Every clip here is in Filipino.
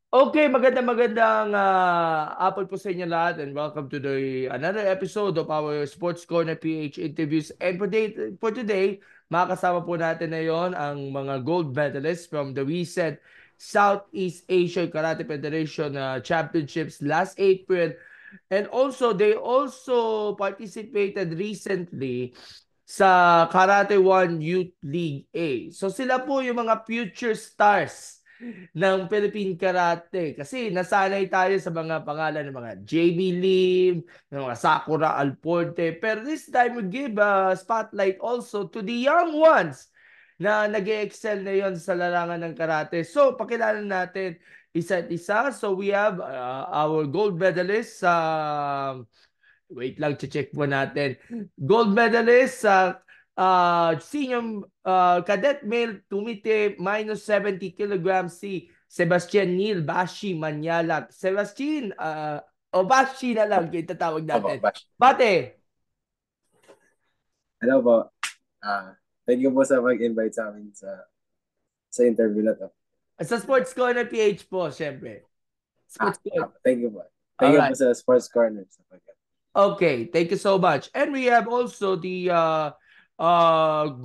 Okay, magandang apple po sa inyo lahat and welcome to the another episode of our Sports Corner PH interviews. And for today, makakasama po natin ngayon ang mga gold medalists from the recent Southeast Asia Karate Federation Championships last April. And also, they also participated recently sa Karate One Youth League A. So sila po yung mga future stars ng Philippine Karate. Kasi nasanay tayo sa mga pangalan ng mga Jamie Lim, ng mga Sakura Alporte. Pero this time we give a spotlight also to the young ones na nag-excel na yon sa larangan ng karate. So, pakilala natin isa't isa. So, we have our gold medalist sa wait lang, check po natin. Gold medalist sa senior cadet male tumite minus 70 kilograms si Sebastian Neil Bashi Manyalak. Sebastian, o Bashi na lang itatawag Opo, natin. Bash. Bate, Hello po. Thank you po sa pag-invite sa amin sa interview na to. sa Sports Corner PH po, syempre. Sports Corner. Thank you po. Thank you po Alright. sa Sports Corner sa pag Okay, thank you so much. And we have also the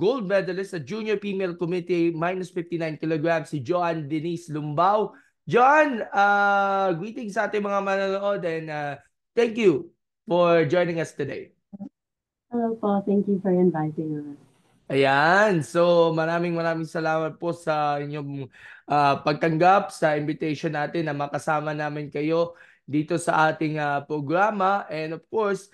gold medalist sa Junior Female Committee, minus 59 kilograms, si Joanne Denise Lumbao. Joanne, greetings sa ating mga manonood and thank you for joining us today. Hello po. Thank you for inviting us. Ayan, so maraming salamat po sa inyong pagtanggap sa invitation natin na makasama namin kayo dito sa ating programa. And of course,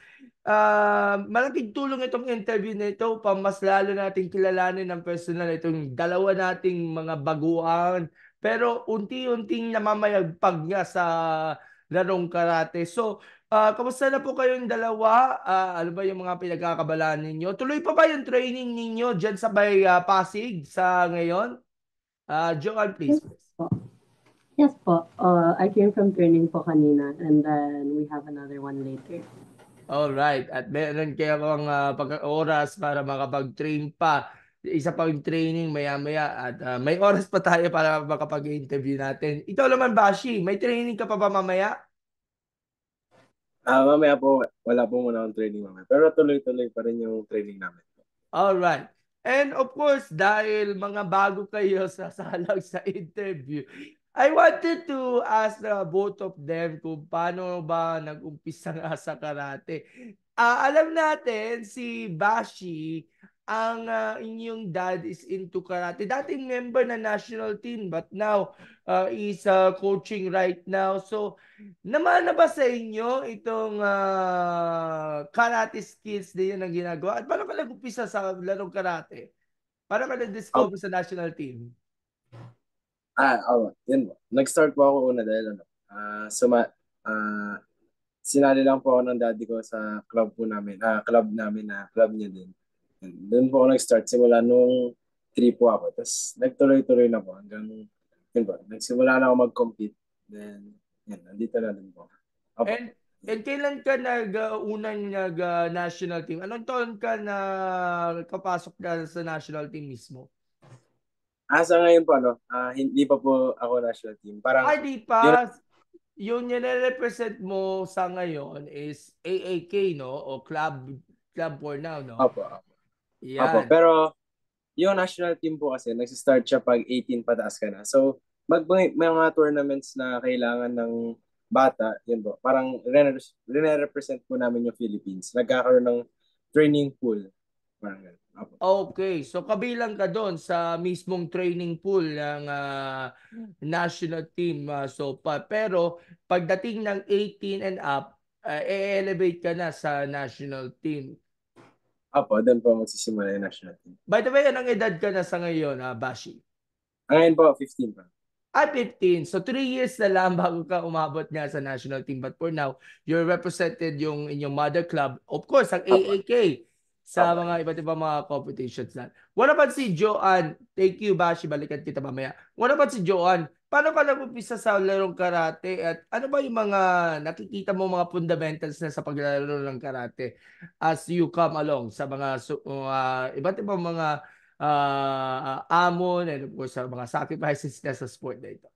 malaking tulong itong interview na ito pa mas lalo nating kilalanin ng personal itong dalawa nating mga baguhan pero unti-unting namamayagpag nga sa larong karate. So, kamusta na po kayong dalawa? Ano ba yung mga pinagkakabalaan ninyo? Tuloy pa ba yung training ninyo dyan sa may Pasig sa ngayon? Joan, please. Yes po. Yes po. I came from training po kanina and then we have another one later. All right. At meron kayo ang oras para makapag-train pa. Isa pang training maya-maya at may oras pa tayo para makapag-interview natin. Ikaw naman, Bashi, may training ka pa ba mamaya? Mamaya po, wala po muna akong training mamaya. Pero tuloy-tuloy pa rin yung training namin. All right. And of course, dahil mga bago kayo sa salang sa interview, I wanted to ask both of them kung paano ba nag-umpisa nga sa karate. Alam natin si Bashi, ang inyong dad is into karate. Dating member na national team but now is coaching right now. So, naman na ba sa inyo itong karate skills din yun ang ginagawa? At paano ka nag-umpisa sa larong karate? Paano ka Oh, nag-discover sa national team? yun po. Nag-start po ako una dahil ah, sinali lang po ako ng daddy ko sa club po namin, club niya din. And doon po ako nag-start simula nung 3 po ako. Tapos nagtuloy-tuloy na po hanggang yun po. Nagsimula na ako mag-compete. Then, yun, nandito na din po. Opo. And kailan ka unang nag-national team? Anong taon ka na kapasok ka sa national team mismo? Sa ngayon po, hindi pa po ako national team. Parang, Ay, di yun, pa. Yung nire-represent mo sa ngayon is AAK, no? O club for now, no? opo, opo. Opo, Yan. pero yung national team po kasi, nagsistart siya pag 18 pataas ka na. So, may mga tournaments na kailangan ng bata, yun po. Parang rene-represent po namin yung Philippines. Nagkakaroon ng training pool. Parang ganun. Opo. Okay, so kabilang ka doon sa mismong training pool ng national team. Pero pagdating ng 18 and up, elevate ka na sa national team. Opo, doon po magsisimula yung national team. By the way, anong edad ka na sa ngayon, Bashi? Ngayon po, 15 pa. 15. So 3 years na lang bago ka umabot nga sa national team. But for now, you're represented yung inyong mother club. Of course, ang Opo, AAK sa opo. mga iba't ibang mga competitions na. What about si Joanne? Thank you, Bashi. Balikan kita mamaya. What about si Joanne? Paano ka nag-umpisa sa larong karate? At ano ba yung mga nakikita mo mga fundamentals na sa paglalaro ng karate as you come along sa mga iba't ibang mga amon and of course sa mga sacrifices na sa sport na ito?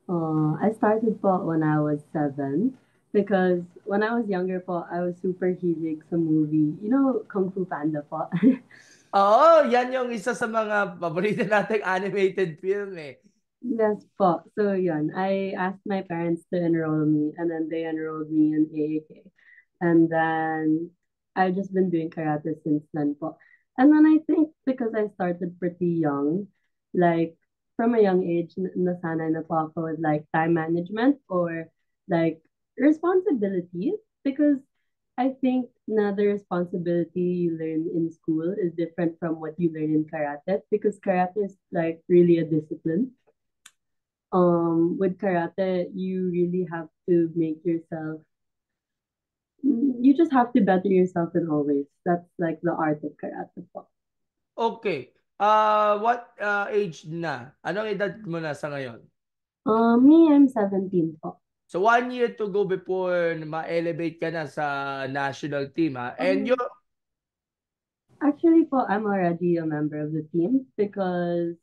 I started po when I was 7 because when I was younger po, I was super hilig sa movie. You know, Kung Fu Panda po. Oo, yan yung isa sa mga paborito nating animated film eh. Yes po. So yun, I asked my parents to enroll me and then they enrolled me in AAK. And then I've just been doing karate since then po. And then I think because I started pretty young, like from a young age, nasanay na po ako with like time management or like responsibilities because I think na the responsibility you learn in school is different from what you learn in karate because karate is like really a discipline. With karate you really have to make yourself, you just have to better yourself in all ways. That's like the art of karate po. Okay. What age na? Anong edad mo na sa ngayon? Me, I'm 17 po. So 1 year to go before ma-elevate ka na sa national team ha. And you Actually po, I'm already a member of the team because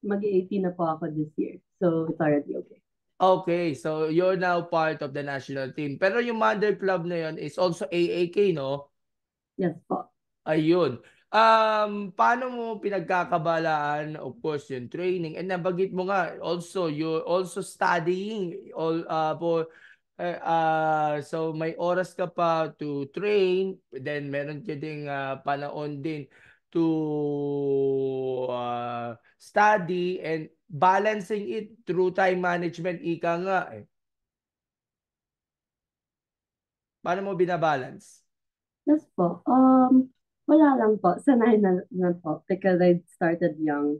mag-18 na po ako this year. So it's already okay. okay, so you're now part of the national team. Pero yung mother club na yun is also AAK, no? Yes po. Ayun. Paano mo pinagkakabalaan, of course, yung training? And nabanggit mo nga, also, you're also studying all for so may oras ka pa to train, then meron ka ding panahon din to study and balancing it through time management, ika nga eh. Paano mo binabalance? Yes po. Wala lang po. Sanay na po because I started young.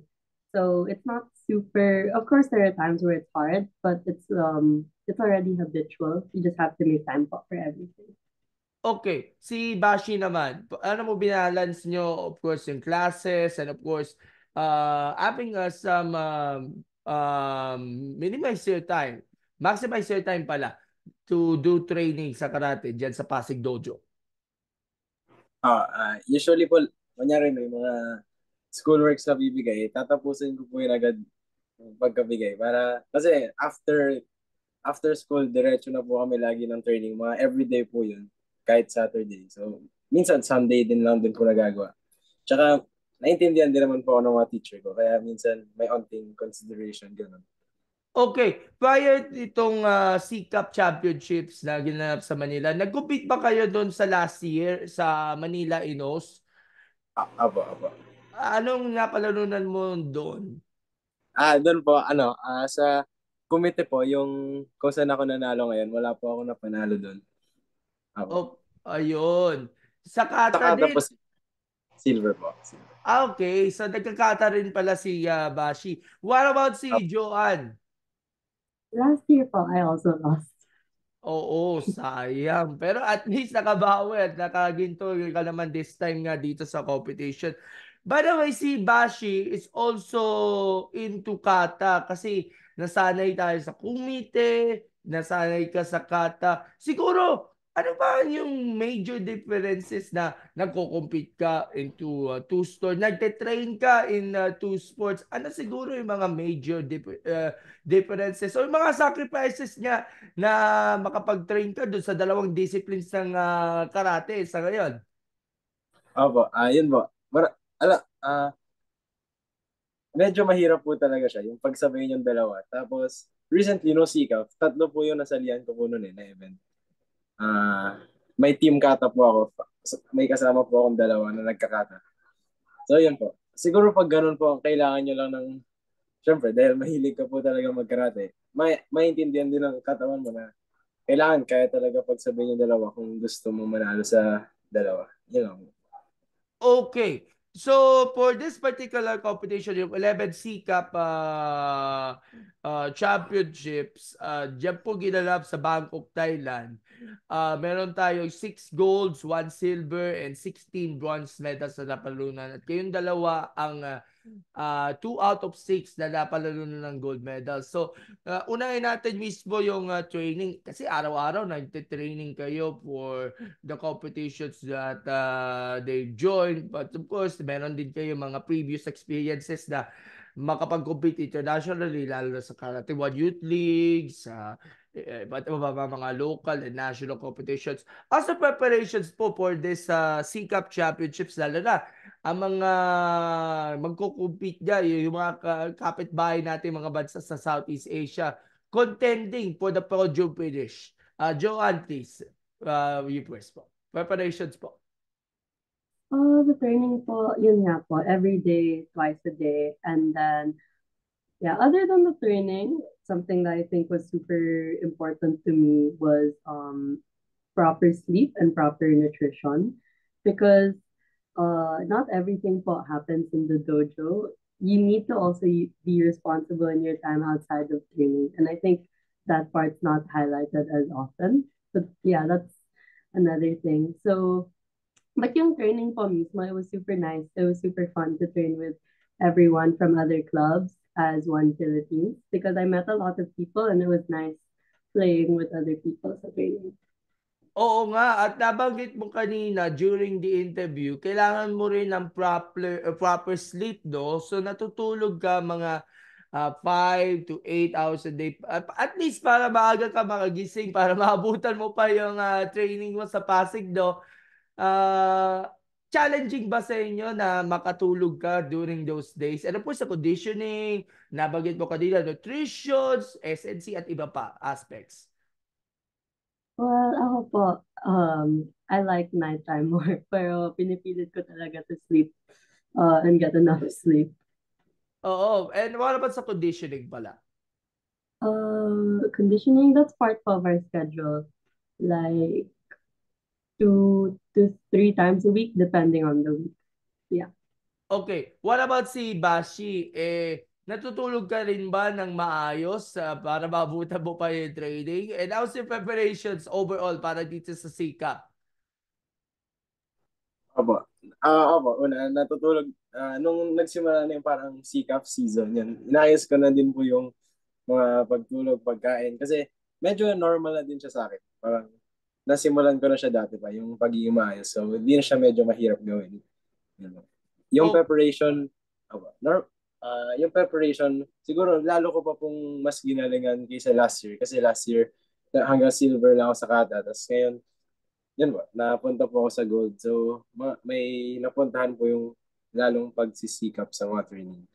So it's not super, of course there are times where it's hard, but it's already habitual. You just have to make time po for everything. Okay, si Bashi naman, ano mo binalance nyo, of course, yung classes and of course, having some minimize your time, maximize your time pala to do training sa karate dyan sa Pasig Dojo. Usually po, kunyari may mga schoolworks na bibigay, tatapusin ko po yun agad yung pagkabigay. Kasi after school, diretso na po kami lagi ng training. Mga everyday po yun, kahit Saturday. So, minsan Sunday din lang din ko nagagawa. Tsaka, naintindihan din naman po ako ng mga teacher ko. Kaya minsan may onting consideration, gano'n. Okay, prior itong C-Cup Championships na ginanap sa Manila, nag-compete ba kayo doon sa last year sa Manila Inos? Apo. Anong napalanunan mo doon? Doon po, sa kumite po, yung kung saan ako nanalo ngayon, wala po ako napanalo doon. Apo. Oh, ayun. Sa kata Saka din. tapos, silver po. Silver. Okay. So nagkakata rin pala si Bashi. What about si Joanne? Last year po, I also lost. Oo, sayang. Pero at least nakabawi at nakaginto ka naman this time nga dito sa competition. By the way, si Bashi is also into kata kasi nasanay tayo sa kumite, nasanay ka sa kata. Siguro, ano ba yung major differences na nagko-compete ka into two sport? Nagte-train ka in two sports. Ano siguro yung mga major differences o yung mga sacrifices niya na makapag-train ka doon sa dalawang disciplines ng karate sa ngayon? Opo, yun po. Medyo mahirap po talaga siya, yung pagsabayin yung dalawa. Tapos, recently, no sikaw, tatlo po yung nasalihan ko po noon na event. May team kata po ako. May kasama po akong dalawa na nagkakata. So, yun po. Siguro pag ganun po, kailangan nyo lang ng, syempre, dahil mahilig ka po talaga magkarate, maintindihan din ng katawan mo na kailangan kaya talaga pagsabihin yung dalawa kung gusto mo manalo sa dalawa. Yun lang. Okay. So, for this particular competition, yung 11 C-Cup Championships, dyan po ginanap sa Bangkok, Thailand. Meron tayong 6 golds, 1 silver, and 16 bronze medals na napalunan. At kayong dalawa ang 2 out of 6 na napalalunan ng gold medal. So, unahin natin mismo yung training. Kasi araw-araw nagte-training kayo for the competitions that they join. But of course, meron din kayo mga previous experiences na makapag-compete internationally, lalo na sa Karate One Youth League, sa iba't iba pa mga local and national competitions. As a preparations po for this C-Cup Championships, lalo na ang mga magko-compete dyan, yung mga kapitbahay natin, mga bansa sa Southeast Asia, contending for the podium finish. Joanne, please. You first po. Preparations po. The training po, yun nga po, every day, twice a day. And then, yeah, other than the training, something that I think was super important to me was proper sleep and proper nutrition because not everything po happens in the dojo. You need to also be responsible in your time outside of training. And I think that part's not highlighted as often. But yeah, that's another thing. So, but yung training po mismo, it was super nice. It was super fun to train with everyone from other clubs as one Philippines because I met a lot of people and it was nice playing with other people sa training. Oo nga, at nabanggit mo kanina during the interview, kailangan mo rin ng proper sleep, no? So natutulog ka mga 5 to 8 hours a day. At least para maaga ka makagising, para maabutan mo pa yung training mo sa Pasig, no? Challenging ba sa inyo na makatulog ka during those days? Ano po sa conditioning, nabanggit mo kanina, nutrition, SNC at iba pa aspects? Well, ako po, I like nighttime more, pero pinipilit ko talaga to sleep and get enough sleep. Oo, and what about sa conditioning pala? Conditioning, that's part of our schedule, like 2 to 3 times a week, depending on the week. Yeah. Okay, what about si Bashi? Natutulog ka rin ba ng maayos para mabutan mo pa yung training? And how's your preparations overall para dito sa SICA? Opo. Una, natutulog, nung nagsimula na yung parang C-Cup season, yan, inayos ko na din po yung mga pagtulog, pagkain. Kasi medyo normal na din siya sa akin. Parang nasimulan ko na siya dati pa, yung pagiging maayos. So, hindi na siya medyo mahirap gawin. Yun. Yung Oh, preparation, yung preparation, siguro lalo ko pa pong mas ginalingan kaysa last year. Kasi last year, hanggang silver lang ako sa kata. Tapos ngayon, yun ba, napunta po ako sa gold. So, may napuntahan po yung lalong pagsisikap sa mga training.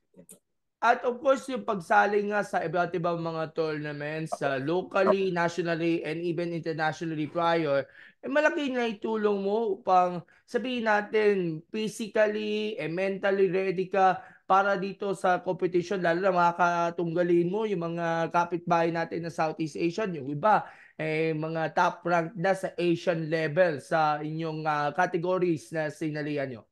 at of course, yung pagsali nga sa iba't ibang mga tournaments, locally, nationally, and even internationally prior, malaki na itulong mo upang sabihin natin, physically and mentally ready ka para dito sa competition, lalo na makakatunggalin mo yung mga kapitbahay natin na Southeast Asian, yung iba, mga top rank na sa Asian level sa inyong categories na sinalihan nyo.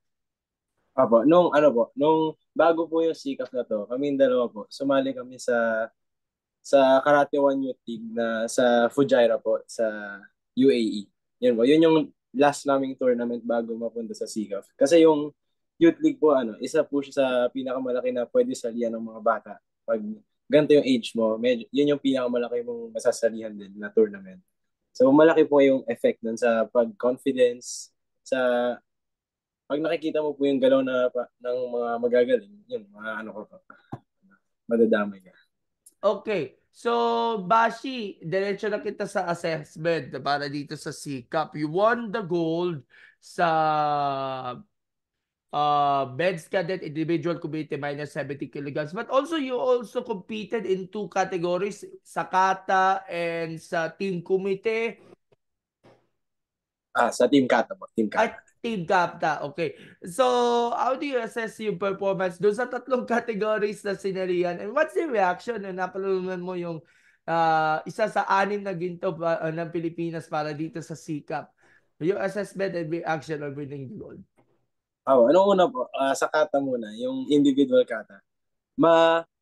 Nung bago po yung sikap na to, kaming dalawa po, sumali kami sa Karate One Youth League na sa Fujairah po, sa UAE. Yun po, yun yung last naming tournament bago mapunta sa sikap. Kasi yung Youth League po, isa po siya sa pinakamalaki na pwede salihan ng mga bata. Pag ganito yung age mo, yun yung pinakamalaki mong masasalihan din na tournament. So malaki po yung effect nun sa pag-confidence, sa pag nakikita mo po yung galaw ng mga magagaling, yun, mga ano ko po, madadamay ka. Okay. So, Bashi, diretso na kita sa assessment para dito sa C-Cup. You won the gold sa men's cadet individual committee minus 70 kilograms. But also, you also competed in two categories, sa kata and sa team committee. Sa Team Kata po, Team Kata. At Team Kapta, okay. So, how do you assess yung performance doon sa tatlong categories na sinalihan? And what's the reaction na napalalunan mo yung isa sa 6 na ginto ng Pilipinas para dito sa SICAP? Yung assessment and reaction of winning the gold. Anong una po, sa kata muna, yung individual kata.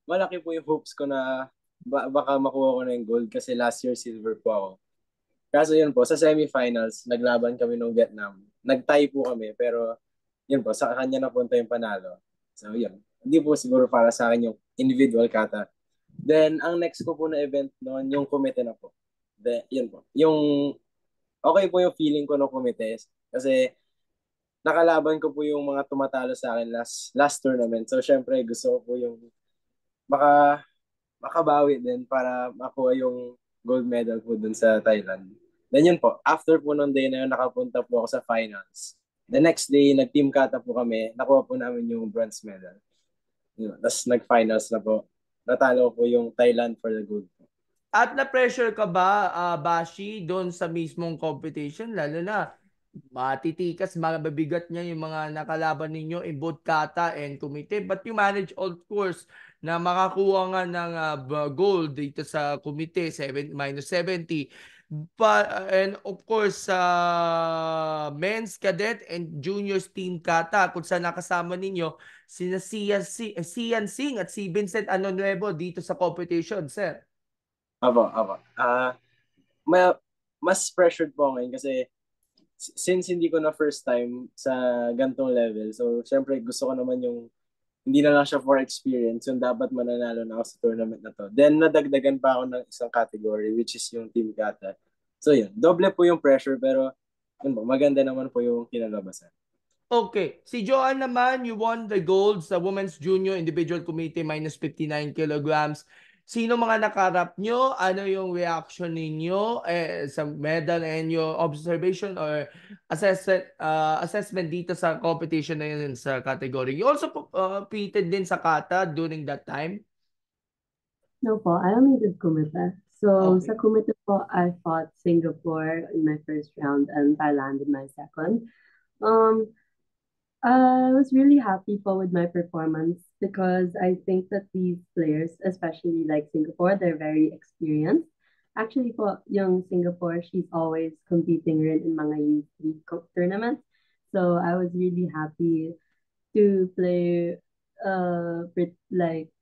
Malaki po yung hopes ko na baka makuha ko na yung gold kasi last year silver po ako. Kaso yun po, sa semifinals, naglaban kami ng Vietnam. Nag-tie po kami, pero yun po, sa kanya napunta yung panalo. So yun, hindi po siguro para sa akin yung individual kata. Then, ang next ko po na event noon, yung kumite na po. Yun po. Okay po yung feeling ko ng kumite. Kasi nakalaban ko po yung mga tumatalo sa akin last tournament. So, syempre, gusto ko po yung baka makabawi din para makuha yung gold medal po dun sa Thailand. Then yun po, after po nung day na yun, nakapunta po ako sa finals. The next day, nag-team kata po kami, nakuha po namin yung bronze medal. Yun, tapos nag-finals na po. Natalo po yung Thailand for the gold. At na-pressure ka ba, Bashi, doon sa mismong competition? Lalo na, matitikas, mabibigat niya yung mga nakalaban ninyo in both kata and kumite. But you manage, of course, na makakuha nga ng gold dito sa kumite, -70. But, and of course, sa men's cadet and juniors team kata, kung saan nakasama ninyo, sina Sian Singh at si Vincent Anonuevo dito sa competition, sir. Aba, aba. Mas pressured po ako ngayon kasi since hindi ko na first time sa gantong level, so syempre gusto ko naman yung hindi na lang siya for experience, yung dapat mananalo na ako sa tournament na to. Then nadagdagan pa ako ng isang category which is yung team kata. So yun, doble po yung pressure pero yun po, maganda naman po yung kinalabasan. Okay. Si Joanne naman, you won the gold sa Women's Junior Individual Committee -59 kilograms. Sino mga nakarap nyo? Ano yung reaction ninyo sa medal and your observation or assessment dito sa competition na yun sa category? You also competed din sa kata during that time? No po, I only did kumite. So Okay. sa kumite po, I fought Singapore in my first round and Thailand in my second. Um, I was really happy po with my performance because I think that these players, especially like Singapore, they're very experienced. Actually po, yung Singapore, she's always competing rin in mga youth league tournaments. So I was really happy to play like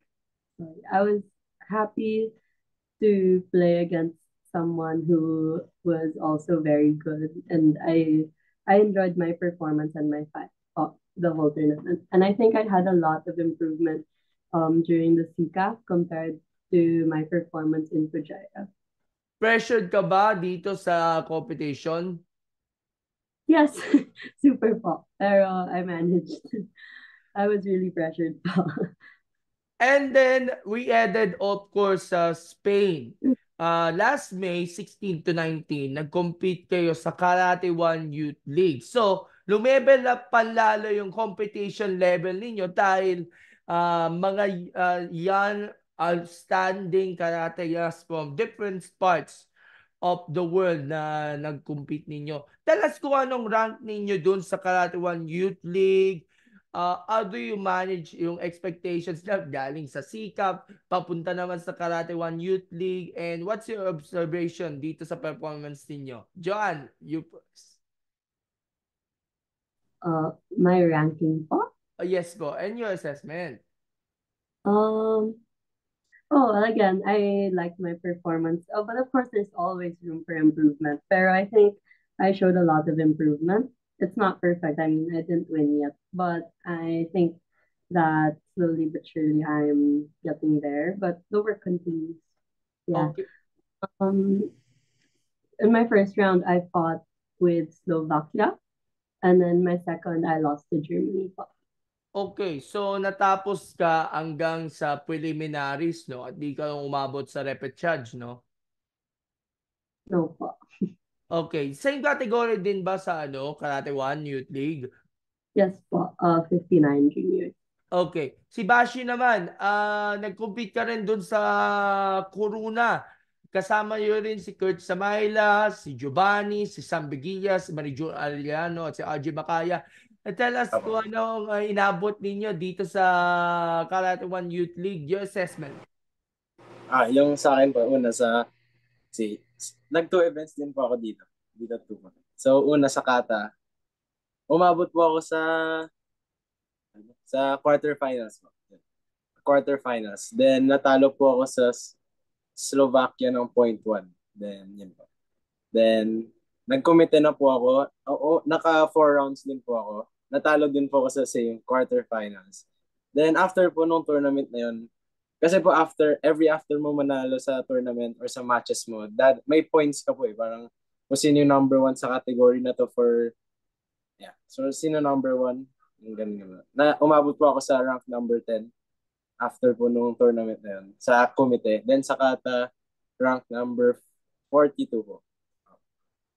sorry, I was happy to play against someone who was also very good, and I enjoyed my performance and my fight the whole tournament. And I think I had a lot of improvement during the CCAF compared to my performance in Pujaya. Pressured ka ba dito sa competition? Yes, super po. Pero I managed. I was really pressured po. And then we added, of course, Spain. Last May 16 to 19, nag-compete kayo sa Karate One Youth League. So, lumebel up panlalo yung competition level ninyo dahil mga young, outstanding karateers from different parts of the world na nag-compete ninyo. Tell us kung anong rank ninyo dun sa Karate One Youth League. How do you manage yung expectations na galing sa sikap, papunta naman sa Karate One Youth League, and what's your observation dito sa performance ninyo? Joanne, you first. My ranking po? Yes po, and your assessment. Um, Oh, well, again, I liked my performance. Oh, but of course, there's always room for improvement. But I think I showed a lot of improvement. It's not perfect. I mean, I didn't win yet, but I think that slowly but surely I'm getting there. But the work continues. Yeah. Okay. Um, in my first round, I fought with Slovakia, and then my second, I lost to Germany. Okay, so natapos ka hanggang sa preliminaries, no? At di ka umabot sa repechage, no? No po. Okay, same category din ba sa Karate One Youth League? Yes po. 59 juniors. Okay. Si Bashi naman, nag-compete ka rin dun sa Corona. Kasama yun rin si Kurt Samayla, si Giovanni, si Sam Beguilla, si Marijo Aliano, at si RJ Bakaya. Tell us Apo. kung ano ang inabot ninyo dito sa Karate One Youth League, your assessment. Yung sa akin po, una nag-two events din po ako dito. Dito two po. So, una sa kata, umabot po ako sa quarterfinals po. Quarterfinals. Then, natalo po ako sa Slovakia ng .1. Then, yun po. Then, nag-committee na po ako. Oo, naka 4 rounds din po ako. Natalo din po ako sa same quarterfinals. Then, after po nung tournament na yun, kasi po every after mo manalo sa tournament or sa matches mo, may points ka po eh. Parang kung sino yung number 1 sa category na to yeah. So, sino number 1? Yung ganun. Na umabot po ako sa rank number 10. after po nung tournament na yun sa komite. Then sa kata, rank number 42 po.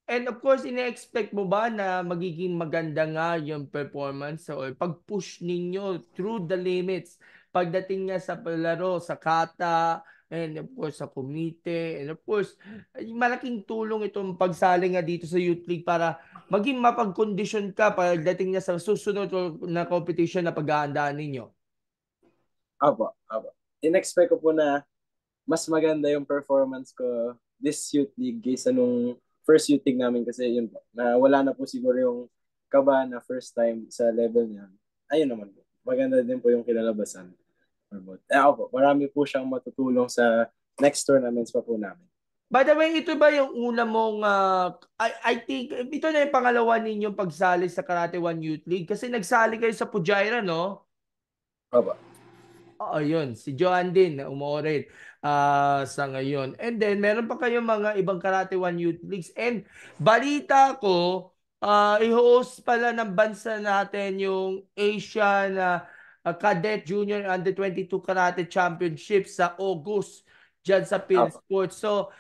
And of course, ina-expect mo ba na magiging maganda nga yung performance o pag-push ninyo through the limits pagdating nga sa palaro, sa kata, and of course sa komite, and of course, malaking tulong itong pagsali nga dito sa Youth League para maging mapag-condition ka pagdating nga sa susunod na competition na pag-aandaan ninyo. Apo. In-expect ko po na mas maganda yung performance ko this youth league kaysa nung first youth league namin kasi yun po, na wala na po siguro yung kaba na first time sa level niya. Ayun naman po. Maganda din po yung kinalabasan. Ako po, marami po siyang matutulong sa next tournaments pa po namin. By the way, ito ba yung una mong, I think, ito na yung pangalawa ninyong pagsali sa Karate One Youth League kasi nagsali kayo sa Pujaira, no? Opo. Oo, yun. Si Joan din na umoorin sa ngayon. And then, meron pa kayong mga ibang Karate One Youth Leagues. And balita ko, i-host pala ng bansa natin yung Asian Cadet Junior Under 22 Karate Championship sa August dyan sa Opo. PhilSports. So,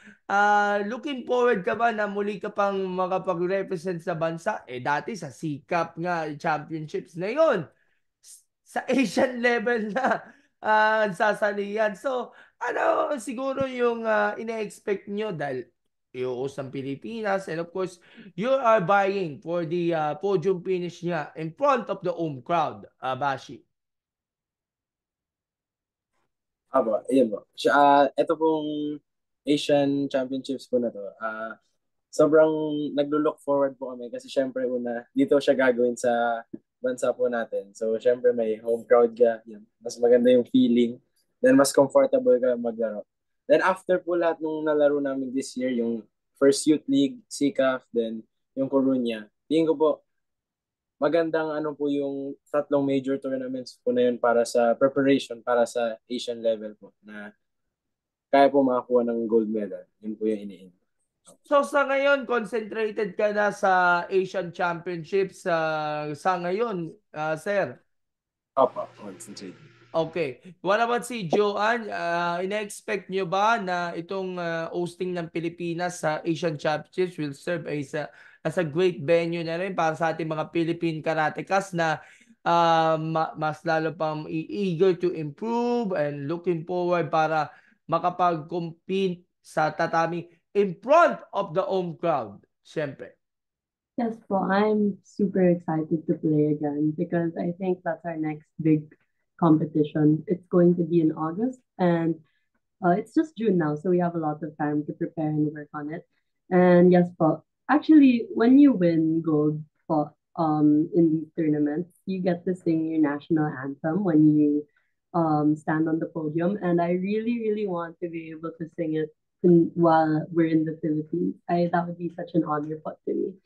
looking forward ka ba na muli ka pang makapag-represent sa bansa? Dati sa SEACUP nga championships na yun. Sa Asian level na sasalihan. So, ano siguro yung ina-expect nyo dahil iuos ang Pilipinas and of course, you are vying for the podium finish niya in front of the home crowd, Bashi. Yun po. Ito pong Asian Championships po na to. Sobrang naglo-look forward po kami kasi syempre una, dito siya gagawin sa bansa po natin. So syempre may home crowd ka, yun. Mas maganda yung feeling. Then mas comfortable ka maglaro. Then after po lahat nung nalaro namin this year, yung first Youth League, SEACAF, then yung Coruña. Tingin ko po, magandang ano po yung tatlong major tournaments po na yun para sa preparation, para sa Asian level po na kaya po makakuha ng gold medal. Yun po yung iniin. So sa ngayon, concentrated ka na sa Asian Championships sa ngayon, sir? Opo, concentrate. Okay. What about si Joanne? Ina-expect nyo ba na itong hosting ng Pilipinas sa Asian Championships will serve as a great venue na rin para sa ating mga Philippine karatecas na mas lalo pang eager to improve and looking forward para makapag-compete sa tatami in front of the home crowd, syempre. Yes, well, I'm super excited to play again because I think that's our next big competition. It's going to be in August, and it's just June now, so we have a lot of time to prepare and work on it. And yes, po, actually, when you win gold po, in these tournaments, you get to sing your national anthem when you stand on the podium. And I really, really want to be able to sing it while we're in the Philippines. That would be such an honor po to me.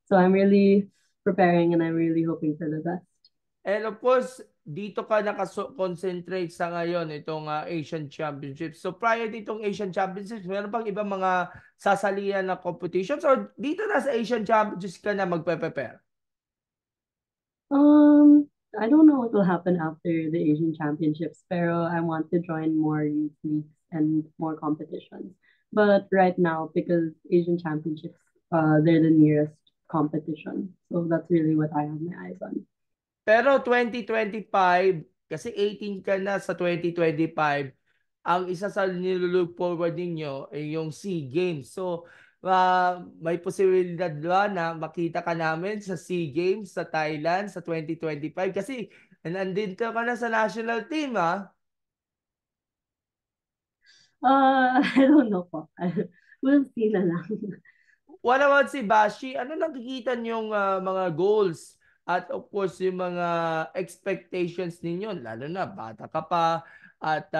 So I'm really preparing and I'm really hoping for the best. And of course, dito ka nakakonsentrate sa ngayon itong Asian Championships. So prior ditong Asian Championships, meron pang ibang mga sasalihan na competitions or dito na sa Asian Championships ka na magpe-prepare? I don't know what will happen after the Asian Championships, pero I want to join more youth leagues and more competitions. But right now, because Asian Championships, they're the nearest competition. So that's really what I have my eyes on. Pero 2025, kasi 18 ka na sa 2025, ang isa sa nilook forward ninyo ay yung SEA Games. So, may posibilidad ba na makita ka namin sa SEA Games sa Thailand sa 2025? Kasi nandito ka na sa national team, ha? I don't know po. We'll see na lang. What about si Bashi? Ano nakikita niyong mga goals at of course yung mga expectations ninyo? Lalo na bata ka pa at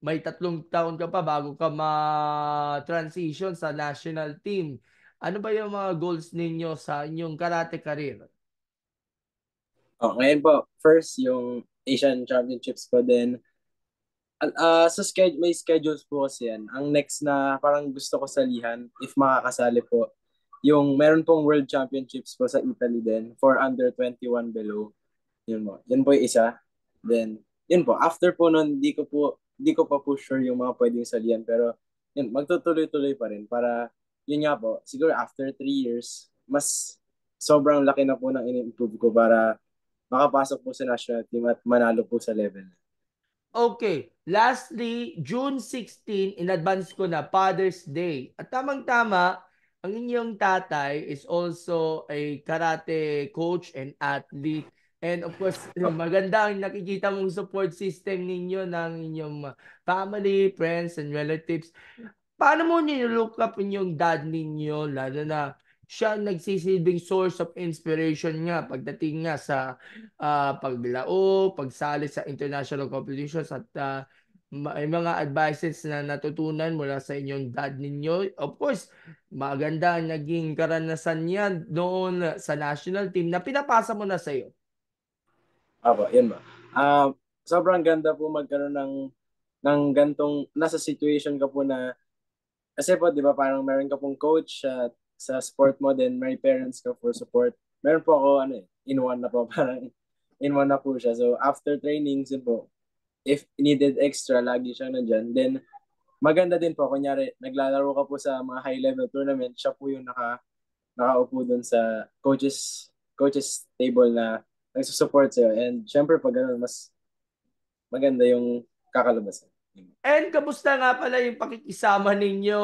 may 3 taon ka pa bago ka ma-transition sa national team. Ano ba yung mga goals ninyo sa inyong karate career? Ngayon po, first yung Asian Championships po din. May schedules po kasi yan. Ang next na parang gusto ko salihan, if makakasali po, yung meron pong World Championships po sa Italy din for under 21 below. Yun po. Yun po yung isa. Then, yun po, after po nun, di ko pa po sure yung mga pwedeng salihan, pero yun, magtutuloy-tuloy pa rin para, yun nga po, siguro after 3 years, mas sobrang laki na po ng in-improve ko para makapasok po sa national team at manalo po sa level. Okay. Lastly, June 16, in advance ko na, Father's Day. At tamang-tama, ang inyong tatay is also a karate coach and athlete. And of course, maganda ang nakikita mong support system ninyo ng inyong family, friends, and relatives. Paano mo nilook up yung dad ninyo, lalo na siya ang nagsisilbing source of inspiration nga pagdating nga sa paglao, pagsali sa international competitions at may mga advices na natutunan mula sa inyong dad ninyo. Of course, maganda ang naging karanasan niya doon sa national team na pinapasa mo na sa iyo. Apo, yun ba. Sobrang ganda po magkaroon ng gantong, nasa situation ka po na, kasi po, di ba, parang meron ka pong coach sa sport mo, then may parents ka for support. Meron po ako, in one na po, parang in one na po siya. So, after trainings, yun po, if needed extra, lagi siyang nandyan. Then, maganda din po, kunyari, naglalaro ka po sa mga high-level tournament, siya po yung nakaupo dun sa coaches table na nagsusupport sa'yo. And syempre, pag ganun, mas maganda yung kakalabasan. And kamusta nga pala yung pakikisama ninyo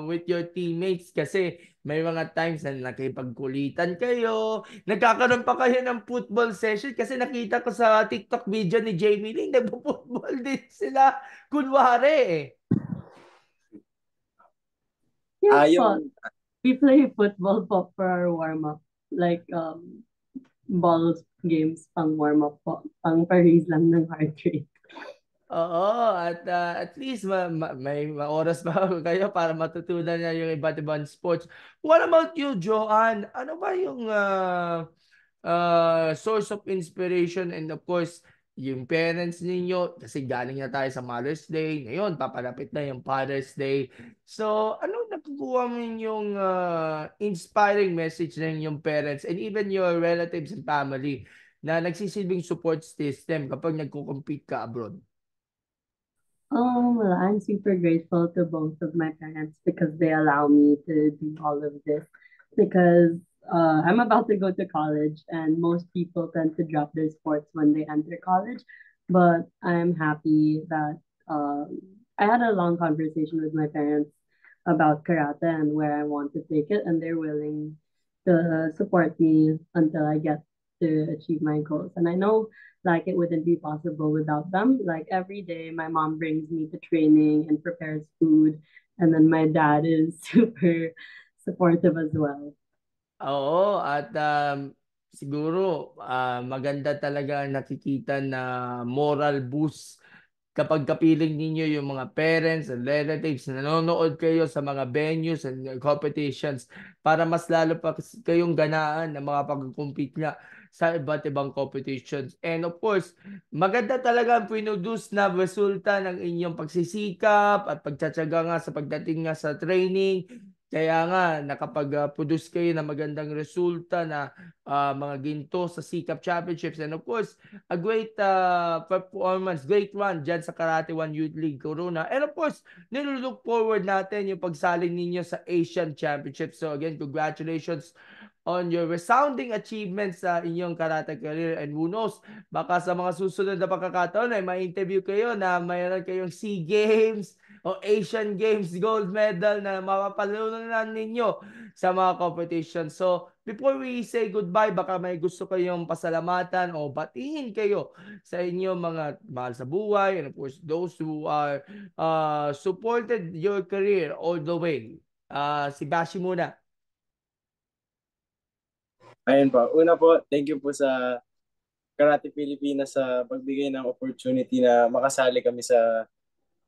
with your teammates? Kasi may mga times na nakipagkulitan kayo. Nagkakaroon pa kayo ng football session kasi nakita ko sa TikTok video ni Jamie Lee, nagpo-football din sila. Kunwari eh. Yes po. Yung, We play football po for our warm-up. Like, ball games pang warm-up po. Pang parade lang ng heart rate. Oo, at least may oras pa kayo para matutunan niya yung iba't ibang sports. What about you, Joanne? Ano ba yung source of inspiration and of course, yung parents ninyo, kasi galing na tayo sa Mother's Day, ngayon papalapit na yung Father's Day. So, ano nakukuha mo yung inspiring message ng yung parents and even your relatives and family na nagsisilbing support system kapag nagko-compete ka abroad? Well, I'm super grateful to both of my parents because they allow me to do all of this. Because I'm about to go to college, and most people tend to drop their sports when they enter college. But I'm happy that I had a long conversation with my parents about karate and where I want to take it, and they're willing to support me until I get to achieve my goals. And I know like it wouldn't be possible without them. Like every day, my mom brings me to training and prepares food, and then my dad is super supportive as well. Oo, at siguro maganda talaga ang nakikita na moral boost kapag kapiling ninyo yung mga parents and relatives na nanonood kayo sa mga venues and competitions para mas lalo pa kayong ganaan na makapag-compete nga sa iba't ibang competitions. And of course, maganda talaga ang produce na resulta ng inyong pagsisikap at pagtsatsaga nga sa pagdating nga sa training. Kaya nga, nakapag-produce kayo ng magandang resulta na mga ginto sa Sikap Championships. And of course, a great performance, great run dyan sa Karate One Youth League Corona. And of course, nilook forward natin yung pagsaling ninyo sa Asian Championships. So again, congratulations on your resounding achievements sa inyong karate career. And who knows, baka sa mga susunod na pagkakataon ay ma-interview kayo na mayroon kayong SEA Games o Asian Games gold medal na mapapalunan ninyo sa mga competition. So, before we say goodbye, baka may gusto kayong pasalamatan o batiin kayo sa inyong mga mahal sa buhay and of course, those who are supported your career all the way. Si Bashi muna. ayun po. Una po, thank you po sa Karate Pilipinas sa pagbigay ng opportunity na makasali kami sa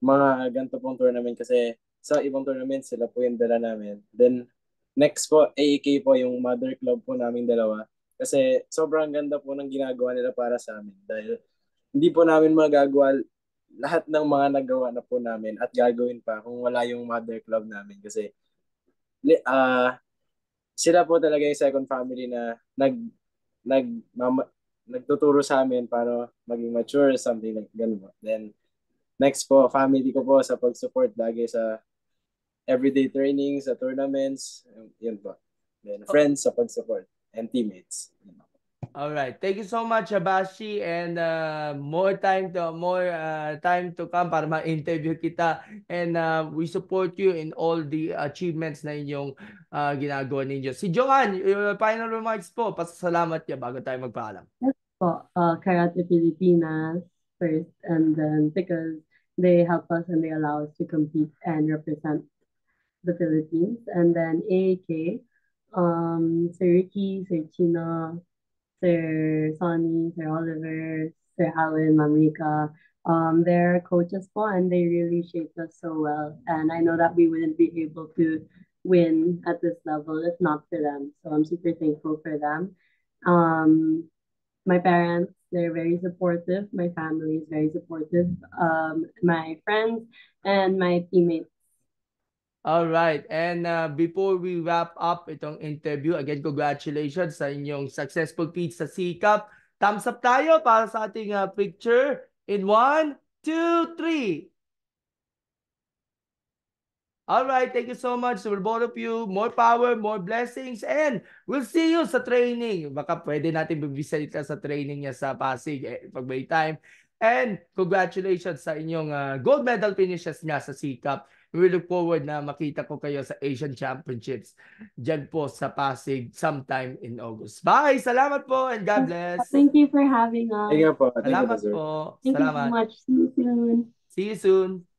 mga ganito pong tournament kasi sa ibang tournament sila po yung dala namin. Then next po, AEK po yung mother club po namin dalawa. Kasi sobrang ganda po ng ginagawa nila para sa amin. Dahil hindi po namin magagawa lahat ng mga nagawa na po namin at gagawin pa kung wala yung mother club namin. Kasi sila po talaga yung second family na nag nagtuturo sa amin para maging mature, something like ganun po. Then, next po, family ko po sa pag-support lagi sa everyday training, sa tournaments, yun po. Then, friends sa pag-support and teammates. All right. Thank you so much, Abashi, and more time to come para ma-interview kita, and we support you in all the achievements na inyong ginagawa ninyo. Si Joanne, your final remarks po, pasasalamat niya bago tayo magpaalam. Po, Karate Pilipinas first, and then because they help us and they allow us to compete and represent the Philippines, and then AAK, Sir Ricky, Sir Chino, Sir Sonny, Sir Oliver, Sir Alan, Mamika. They're coaches po, and they really shaped us so well. And I know that we wouldn't be able to win at this level if not for them. So I'm super thankful for them. My parents, they're very supportive. My family is very supportive. My friends and my teammates. All right. And before we wrap up itong interview, again, congratulations sa inyong successful feat sa C-Cup. Thumbs up tayo para sa ating picture in 1, 2, 3. All right, thank you so much to both of you. More power, more blessings, and we'll see you sa training. Baka pwede natin bibisita sa training niya sa Pasig pag may time. And congratulations sa inyong gold medal finishes niya sa C-Cup. We look forward na makita ko kayo sa Asian Championships dyan po sa Pasig sometime in August. Bye! Salamat po and God bless. Thank you for having us. Thank you po. Thank you po, Salamat sir. po. Thank you so Salamat. much. See you soon. See you soon.